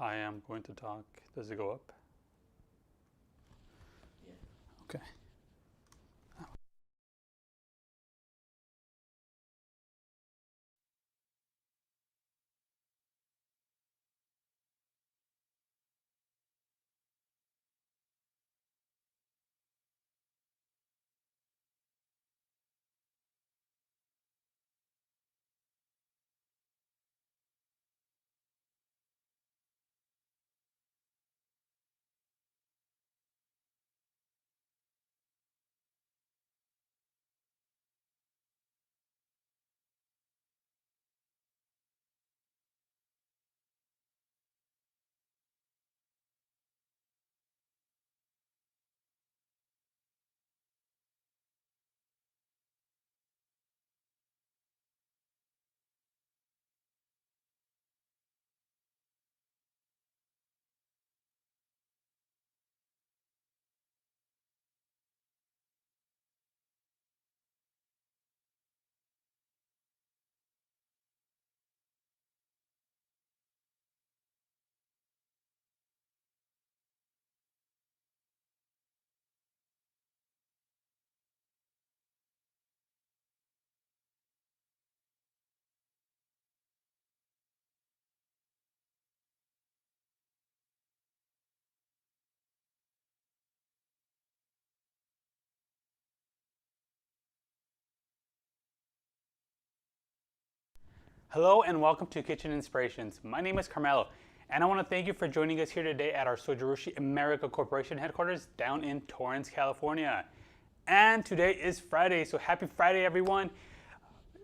I am going to talk. Does it go up? Yeah. Okay. Hello and welcome to Kitchen Inspirations. My name is Carmelo, and I want to thank you for joining us here today at our Zojirushi America Corporation headquarters down in Torrance, California. And today is Friday, so happy Friday, everyone.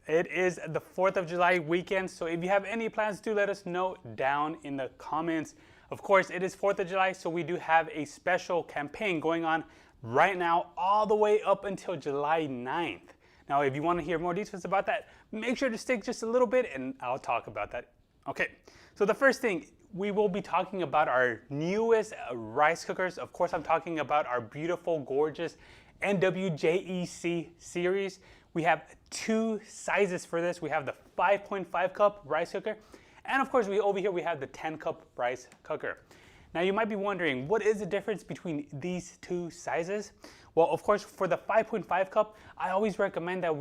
It is the 4th of July weekend, so if you have any plans, do let us know down in the comments. Of course, it is 4th of July, so we do have a special campaign going on right now all the way up until July 9th. Now, if you want to hear more details about that, make sure to stick just a little bit and I'll talk about that. Okay, so the first thing, we will be talking about our newest rice cookers. Of course, I'm talking about our beautiful, gorgeous NW-QAC series. We have two sizes for this. We have the 5.5 cup rice cooker, and of course, over here we have the 10 cup rice cooker. Now you might be wondering, what is the difference between these two sizes? Well, of course, for the 5.5 cup, I always recommend that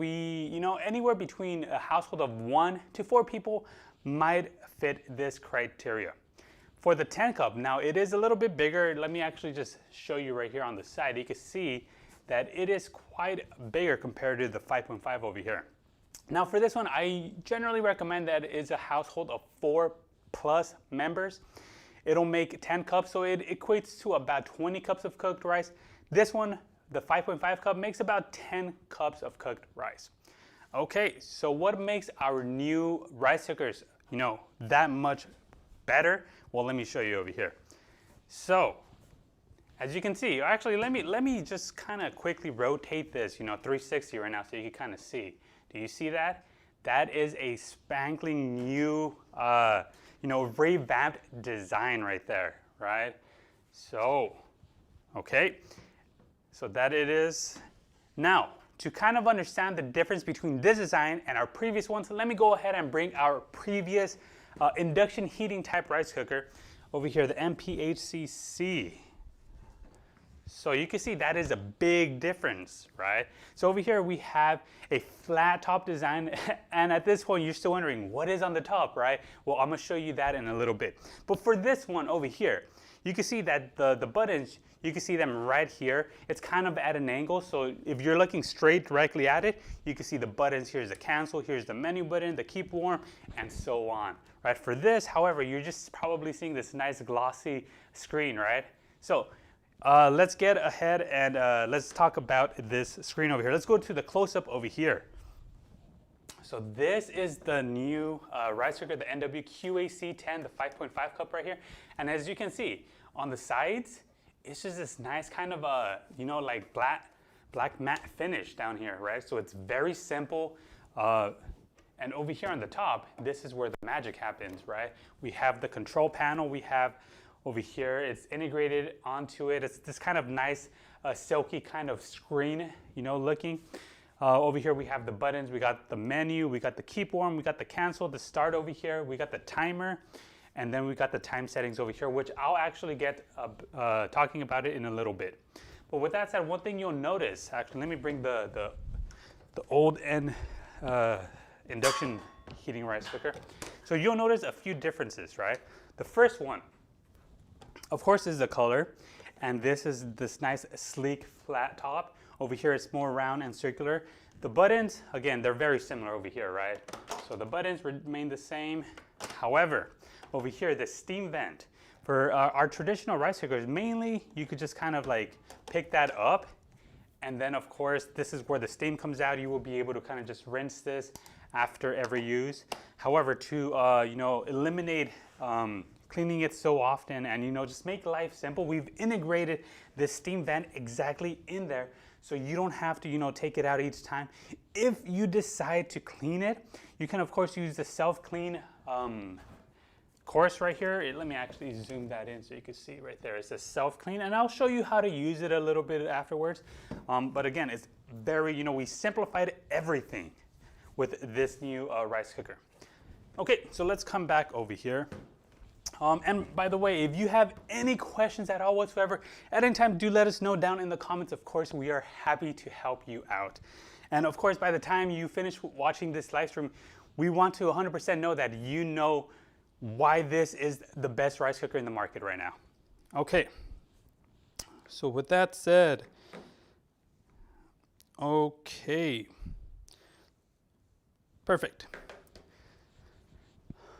anywhere between a household of 1 to 4 people might fit this criteria. For the 10 cup, now it is a little bit bigger. Let me actually just show you right here on the side. You can see that it is quite bigger compared to the 5.5 over here. Now for this one, I generally recommend that it's a household of 4+ members. It'll make 10 cups, so it equates to about 20 cups of cooked rice. This one, the 5.5 cup, makes about 10 cups of cooked rice. Okay, so what makes our new rice cookers, that much better? Well, let me show you over here. So, as you can see, actually, let me just kind of quickly rotate this, 360 right now, so you can kind of see. Do you see that? That is a spankling new, revamped design right there, right? So, okay, so that it is. Now, to kind of understand the difference between this design and our previous ones, let me go ahead and bring our previous induction heating type rice cooker over here, the NP-HCC. So you can see that is a big difference, right? So over here we have a flat top design, and at this point you're still wondering what is on the top, right? Well, I'm gonna show you that in a little bit. But for this one over here, you can see that the buttons, you can see them right here. It's kind of at an angle, so if you're looking straight directly at it, you can see the buttons. Here's the cancel, here's the menu button, the keep warm, and so on, right? For this, however, you're just probably seeing this nice glossy screen, right? So let's get ahead and let's talk about this screen over here. Let's go to the close-up over here. So this is the new rice cooker, the NW-QAC 10, the 5.5 cup right here. And as you can see, on the sides, it's just this nice kind of like black matte finish down here, right? So it's very simple. And over here on the top, this is where the magic happens, right? We have the control panel. We have over here, it's integrated onto it. It's this kind of nice, silky kind of screen, looking. Over here, we have the buttons. We got the menu. We got the keep warm. We got the cancel, the start over here. We got the timer. And then we got the time settings over here, which I'll actually get talking about it in a little bit. But with that said, one thing you'll notice, actually, let me bring the old induction heating rice cooker. So you'll notice a few differences, right? The first one, of course, is the color. And this is this nice, sleek, flat top. Over here, it's more round and circular. The buttons, again, they're very similar over here, right? So the buttons remain the same. However, over here, the steam vent. For our traditional rice cookers, mainly, you could just kind of like pick that up. And then, of course, this is where the steam comes out. You will be able to kind of just rinse this after every use. However, to eliminate cleaning it so often and just make life simple, we've integrated this steam vent exactly in there, so you don't have to take it out each time. If you decide to clean it, you can of course use the self-clean course right here. Let me actually zoom that in so you can see right there. It says self-clean, and I'll show you how to use it a little bit afterwards. But again, it's very, we simplified everything with this new rice cooker. Okay, so let's come back over here. And by the way, if you have any questions at all whatsoever, at any time, do let us know down in the comments. Of course, we are happy to help you out. And of course, by the time you finish watching this live stream, we want to 100% know that you know why this is the best rice cooker in the market right now. Okay, so with that said, okay, perfect.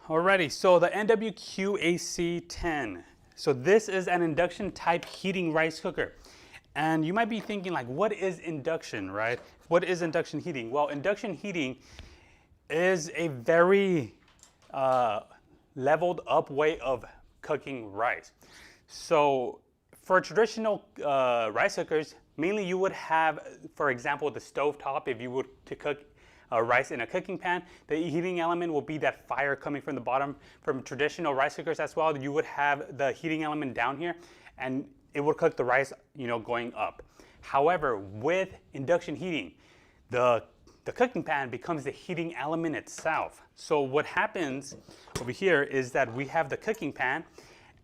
Alrighty, so the NW-QAC 10. So this is an induction type heating rice cooker. And you might be thinking like, what is induction, right? What is induction heating? Well, induction heating is a very leveled up way of cooking rice. So for traditional rice cookers, mainly you would have, for example, the stove top. If you were to cook rice in a cooking pan, the heating element will be that fire coming from the bottom. From traditional rice cookers as well, you would have the heating element down here, and it would cook the rice, going up. However, with induction heating, the cooking pan becomes the heating element itself. So what happens over here is that we have the cooking pan,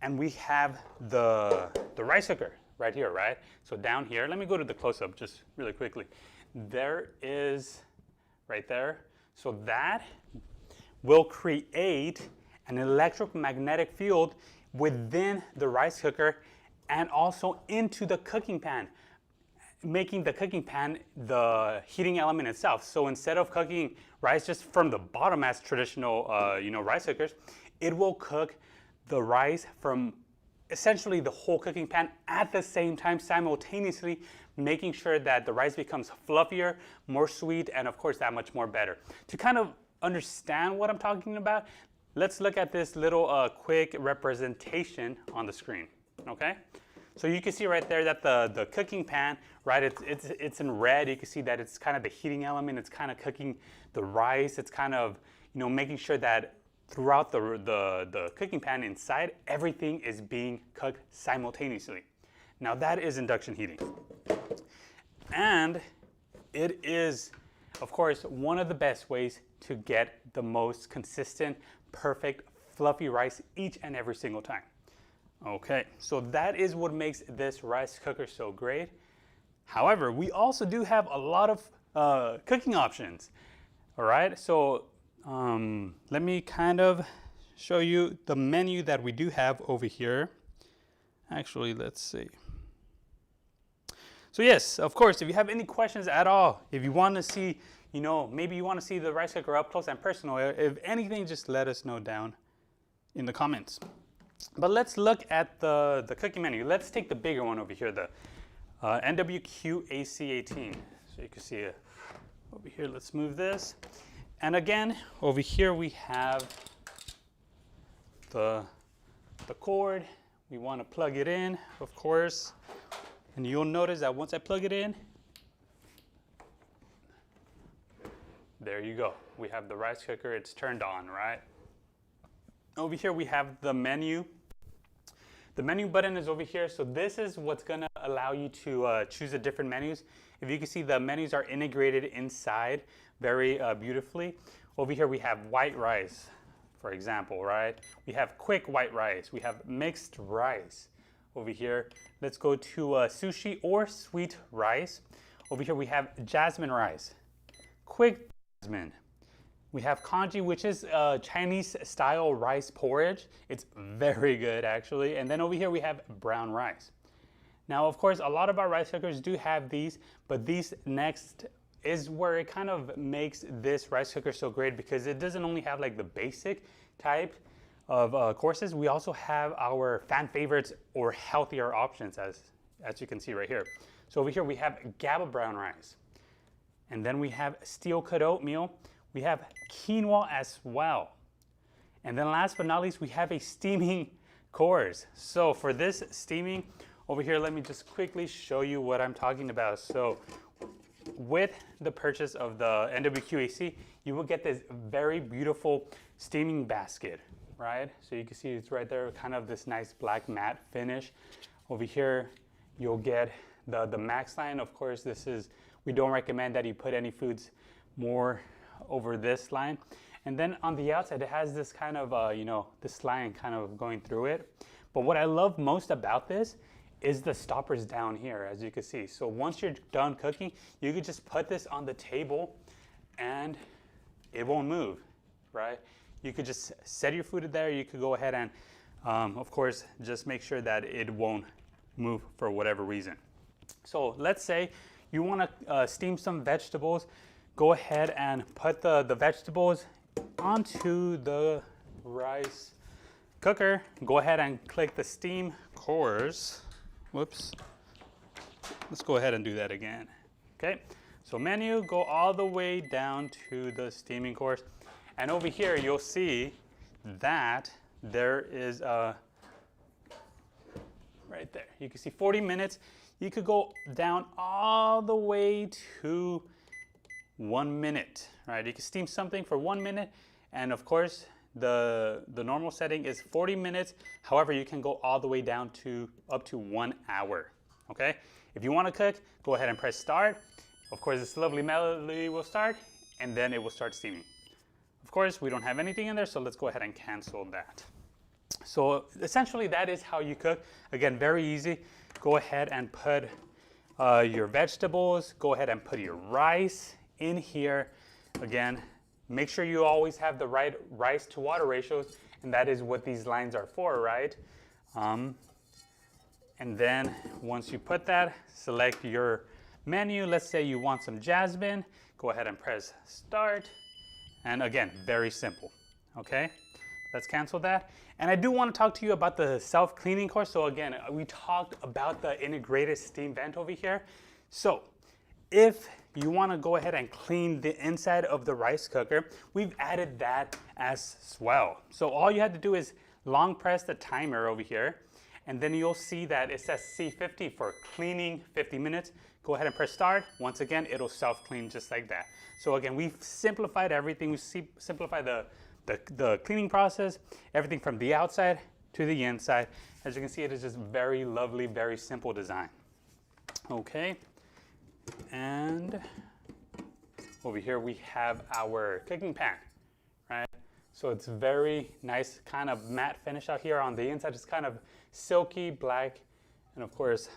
and we have the rice cooker right here, right? So down here, let me go to the close-up just really quickly. There is right there. So that will create an electromagnetic field within the rice cooker and also into the cooking pan, making the cooking pan the heating element itself. So instead of cooking rice just from the bottom as traditional rice cookers, it will cook the rice from essentially the whole cooking pan at the same time, simultaneously, making sure that the rice becomes fluffier, more sweet, and of course that much more better. To kind of understand what I'm talking about, let's look at this little quick representation on the screen, okay? So you can see right there that the cooking pan, right, it's in red. You can see that it's kind of the heating element. It's kind of cooking the rice. It's kind of, making sure that throughout the cooking pan inside, everything is being cooked simultaneously. Now that is induction heating. And it is, of course, one of the best ways to get the most consistent, perfect, fluffy rice each and every single time. Okay, so that is what makes this rice cooker so great. However, we also do have a lot of cooking options. All right, so let me kind of show you the menu that we do have over here. Actually, let's see. So yes, of course, if you have any questions at all, if you want to see, maybe you want to see the rice cooker up close and personal, if anything, just let us know down in the comments. But let's look at the cooking menu. Let's take the bigger one over here, the NW-QAC 18. So you can see it over here. Let's move this. And again, over here we have the cord. We want to plug it in, of course. And you'll notice that once I plug it in, there you go. We have the rice cooker. It's turned on, right? Over here we have the menu. The menu button is over here. So this is what's going to allow you to choose the different menus. If you can see, the menus are integrated inside very beautifully. Over here we have white rice, for example, right? We have quick white rice. We have mixed rice over here. Let's go to sushi or sweet rice. Over here we have jasmine rice, quick jasmine. We have congee, which is Chinese style rice porridge. It's very good actually. And then over here we have brown rice. Now, of course, a lot of our rice cookers do have these, but these next is where it kind of makes this rice cooker so great, because it doesn't only have like the basic type of courses. We also have our fan favorites or healthier options, as you can see right here. So over here we have GABA Brown Rice. And then we have steel cut oatmeal. We have quinoa as well. And then last but not least, we have a steaming course. So for this steaming, over here, let me just quickly show you what I'm talking about. So with the purchase of the NW-QAC, you will get this very beautiful steaming basket, right? So you can see it's right there, kind of this nice black matte finish. Over here, you'll get the max line. Of course, we don't recommend that you put any foods more over this line. And then on the outside, it has this kind of, this line kind of going through it. But what I love most about this is the stoppers down here, as you can see. So once you're done cooking, you could just put this on the table and it won't move, right? You could just set your food there. You could go ahead and, of course, just make sure that it won't move for whatever reason. So let's say you want to steam some vegetables. Go ahead and put the vegetables onto the rice cooker. Go ahead and click the steam course. Whoops. Let's go ahead and do that again. Okay, so menu, go all the way down to the steaming course. And over here, you'll see that there is right there. You can see 40 minutes. You could go down all the way to 1 minute, right? You can steam something for 1 minute. And of course, the normal setting is 40 minutes. However, you can go all the way down to up to 1 hour, okay? If you want to cook, go ahead and press start. Of course, this lovely melody will start, and then it will start steaming. Of course, we don't have anything in there, so let's go ahead and cancel that. So essentially, that is how you cook. Again, very easy. Go ahead and put your vegetables. Go ahead and put your rice in here. Again, make sure you always have the right rice to water ratios, and that is what these lines are for, right? And then once you put that, select your menu. Let's say you want some jasmine. Go ahead and press start. And again, very simple, okay? Let's cancel that. And I do want to talk to you about the self-cleaning course. So again, we talked about the integrated steam vent over here. So if you want to go ahead and clean the inside of the rice cooker, we've added that as well. So all you have to do is long press the timer over here, and then you'll see that it says C50 for cleaning 50 minutes. Go ahead and press start. Once again, it'll self-clean just like that. So again, we've simplified everything. We simplified the cleaning process, everything from the outside to the inside. As you can see, it is just very lovely, very simple design. Okay. And over here we have our cooking pan, right? So it's very nice, kind of matte finish out here. On the inside, it's kind of silky black, and of course,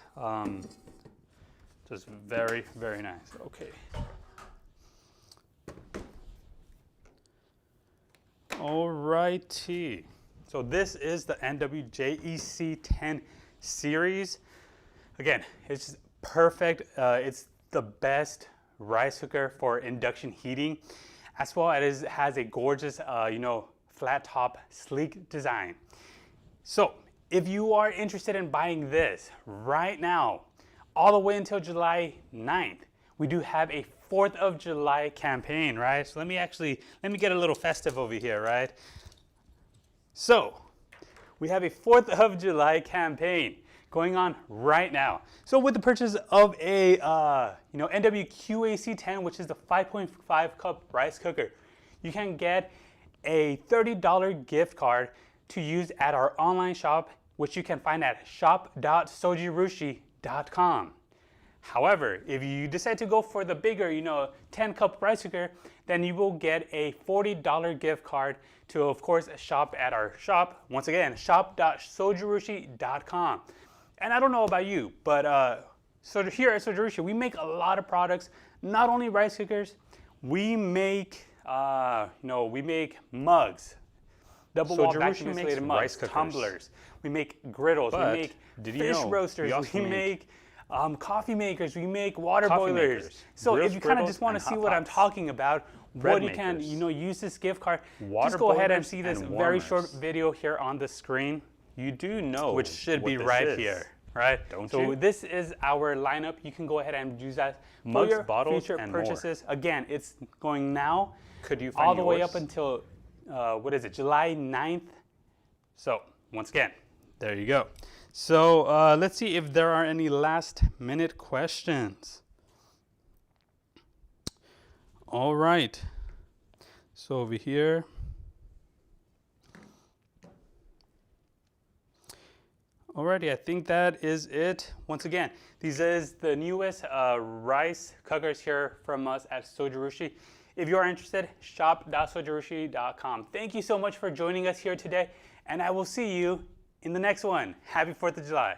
just very, very nice. Okay. Alrighty. So this is the NW-QAC 10 series. Again, it's just perfect. It's the best rice cooker for induction heating, as well as it has a gorgeous, flat top, sleek design. So if you are interested in buying this right now, all the way until July 9th, we do have a 4th of July campaign, right? So let me get a little festive over here, right? So we have a 4th of July campaign going on right now. So with the purchase of a NW-QAC 10, which is the 5.5 cup rice cooker, you can get a $30 gift card to use at our online shop, which you can find at shop.zojirushi.com. However, if you decide to go for the bigger, 10-cup rice cooker, then you will get a $40 gift card to, of course, shop at our shop. Once again, shop.zojirushi.com. And I don't know about you, but so here at Zojirushi, we make a lot of products, not only rice cookers, we make, we make mugs, double wall vacuum insulated mugs, tumblers, we make griddles, we make fish roasters, we make coffee makers, we make water boilers. So if you kind of just want to see what I'm talking about, what you can, use this gift card, just go ahead and see this very short video here on the screen. You do know which should be right here, right? Don't you? So this is our lineup. You can go ahead and use that for mugs, your bottles, future and purchases. more. Again, it's going now. Could you find all the yours? way up until July 9th. So once again, there you go. So let's see if there are any last-minute questions. All right. So over here. Alrighty, I think that is it. Once again, these is the newest rice cookers here from us at Zojirushi. If you are interested, shop.zojirushi.com. Thank you so much for joining us here today, and I will see you in the next one. Happy 4th of July.